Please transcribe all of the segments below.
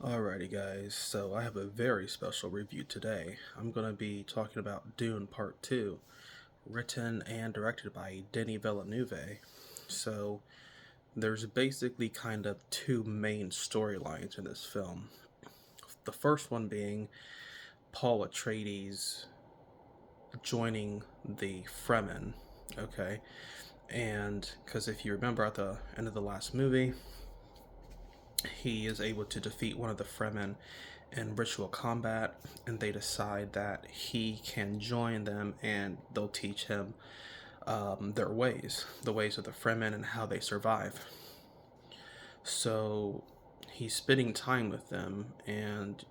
Alrighty, guys, so I have a very special review today. I'm going to be talking about Dune Part 2, written and directed by Denis Villeneuve. So, there's basically kind of two main storylines in this film. The first one being Paul Atreides joining the Fremen, okay? And because if you remember at the end of the last movie, he is able to defeat one of the Fremen in ritual combat, and they decide that he can join them and they'll teach him their ways, the ways of the Fremen and how they survive. So he's spending time with them, and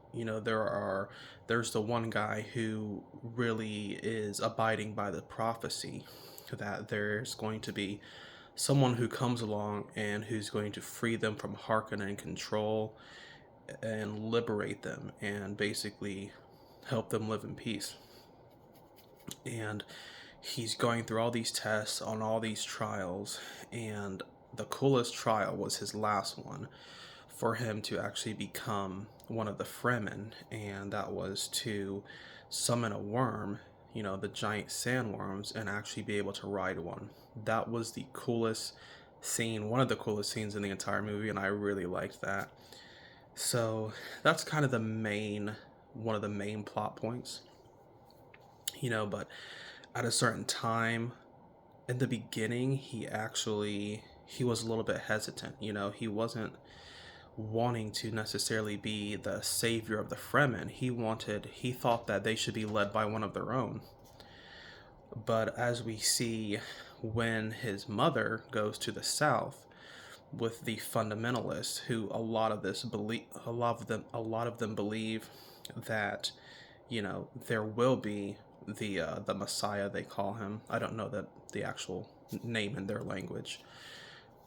there's the one guy who really is abiding by the prophecy that there's going to be someone who comes along and who's going to free them from Harkonnen control and liberate them and basically help them live in peace. And he's going through all these tests on all these trials, and the coolest trial was his last one for him to actually become one of the Fremen, and that was to summon a worm, the giant sandworms, and actually be able to ride one. That was the coolest scene, one of the coolest scenes in the entire movie, and I really liked that. So that's kind of one of the main plot points, but at a certain time in the beginning, he was a little bit hesitant. He wasn't wanting to necessarily be the savior of the Fremen. He thought that they should be led by one of their own. But as we see, when his mother goes to the south with the fundamentalists, who a lot of them believe that there will be the Messiah, they call him. I don't know the actual name in their language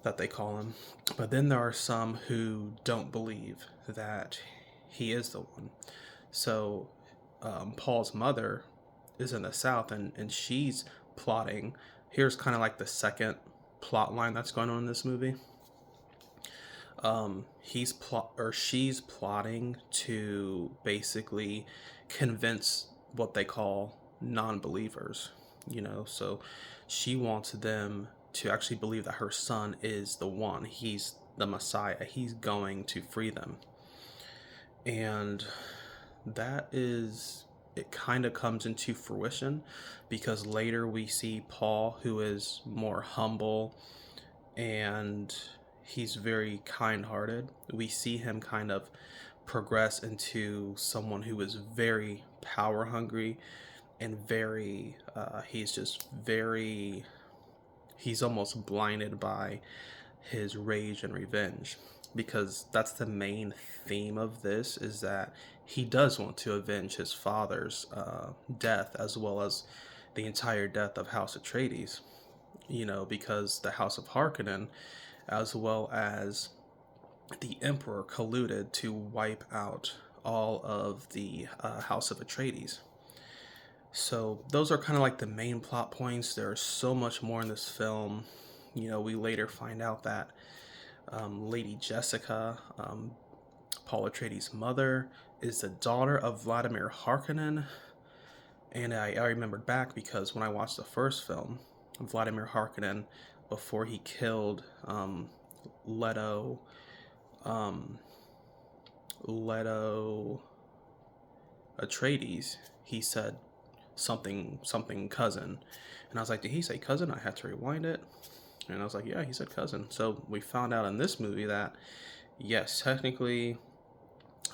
that they call him. But then there are some who don't believe that he is the one. So Paul's mother is in the south, and she's plotting. Here's kind of like the second plot line that's going on in this movie. She's plotting to basically convince what they call non-believers. So she wants them to actually believe that her son is the one. He's the Messiah. He's going to free them. And it kind of comes into fruition because later we see Paul, who is more humble and he's very kind-hearted. We see him kind of progress into someone who is very power hungry and he's almost blinded by his rage and revenge, because that's the main theme of this, is that he does want to avenge his father's death, as well as the entire death of House Atreides, because the House of Harkonnen, as well as the Emperor, colluded to wipe out all of the House of Atreides. So those are kind of like the main plot points. There's so much more in this film. We later find out that Lady Jessica, Paul Atreides' mother, is the daughter of Vladimir Harkonnen. And I remembered back because when I watched the first film, Vladimir Harkonnen, before he killed Leto, Leto Atreides, he said something cousin, and I was like, did he say cousin? I had to rewind it, and I was like, yeah, he said cousin. So we found out in this movie that yes, technically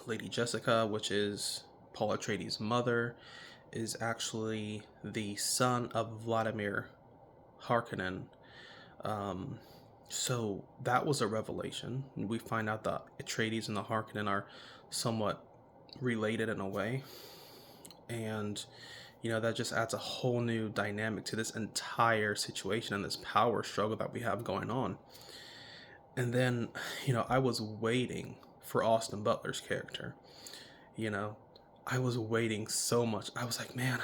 Lady Jessica, which is Paul Atreides' mother, is actually the son of Vladimir Harkonnen. So that was a revelation. We find out that Atreides and the Harkonnen are somewhat related in a way, and that just adds a whole new dynamic to this entire situation and this power struggle that we have going on. And then, I was waiting for Austin Butler's character. You know, I was waiting so much. I was like, man,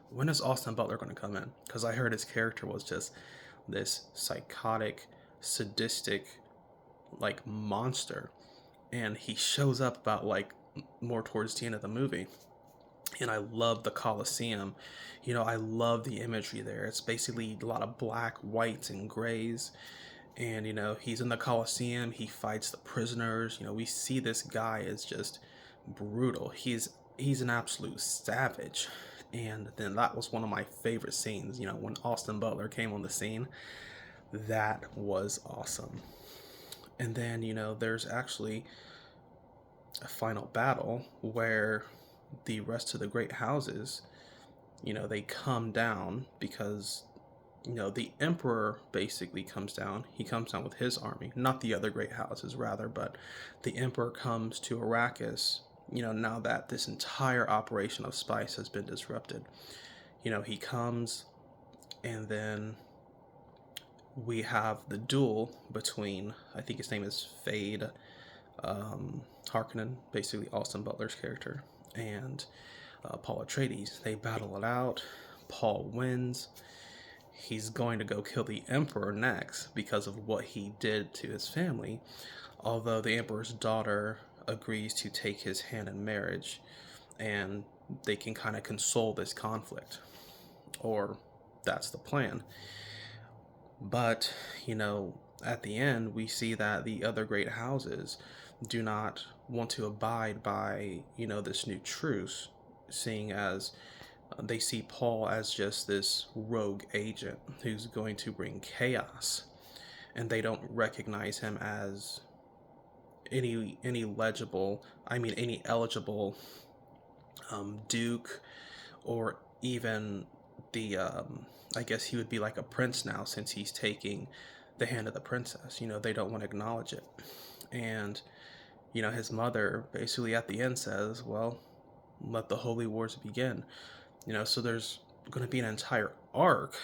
when is Austin Butler going to come in? Because I heard his character was just this psychotic, sadistic, like monster. and he shows up about like more towards the end of the movie. And I love the Colosseum. I love the imagery there. It's basically a lot of black, whites, and grays. And he's in the Colosseum. He fights the prisoners. We see this guy is just brutal. He's an absolute savage. And then that was one of my favorite scenes. When Austin Butler came on the scene, that was awesome. And then there's actually a final battle where the rest of the great houses, they come down because the emperor basically comes down. He comes down with his army, not the other great houses, rather, but the emperor comes to Arrakis, now that this entire operation of spice has been disrupted. He comes, and then we have the duel between, I think his name is Fade Harkonnen, basically Austin Butler's character, and Paul Atreides. They battle it out. Paul wins. He's going to go kill the Emperor next because of what he did to his family, although the Emperor's daughter agrees to take his hand in marriage, and they can kind of console this conflict, or that's the plan. But, at the end, we see that the other great houses do not want to abide by, this new truce, seeing as they see Paul as just this rogue agent who's going to bring chaos, and they don't recognize him as any eligible duke, or even the I guess he would be like a prince now, since he's taking the hand of the princess. They don't want to acknowledge it. And his mother basically at the end says, well, let the holy wars begin. So there's going to be an entire arc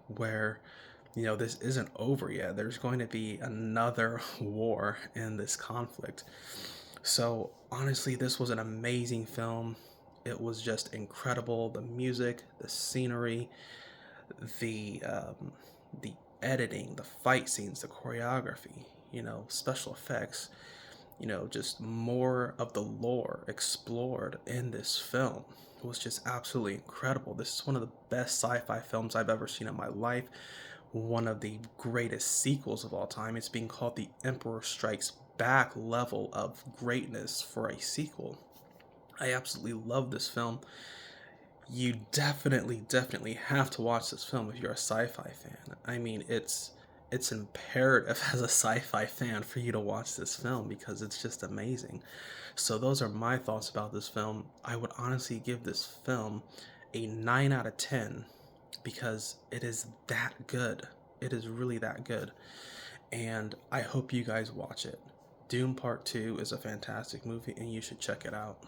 where this isn't over yet. There's going to be another war in this conflict. So honestly, this was an amazing film. It was just incredible. The music, the scenery, the editing, the fight scenes, the choreography, special effects, just more of the lore explored in this film. It was just absolutely incredible. This is one of the best sci-fi films I've ever seen in my life. One of the greatest sequels of all time. It's being called the Emperor Strikes Back level of greatness for a sequel. I absolutely love this film. You definitely have to watch this film if you're a sci-fi fan. I mean, it's imperative as a sci-fi fan for you to watch this film because it's just amazing. So those are my thoughts about this film. I would honestly give this film a 9 out of 10 because it is that good. It is really that good. And I hope you guys watch it. Dune Part 2 is a fantastic movie and you should check it out.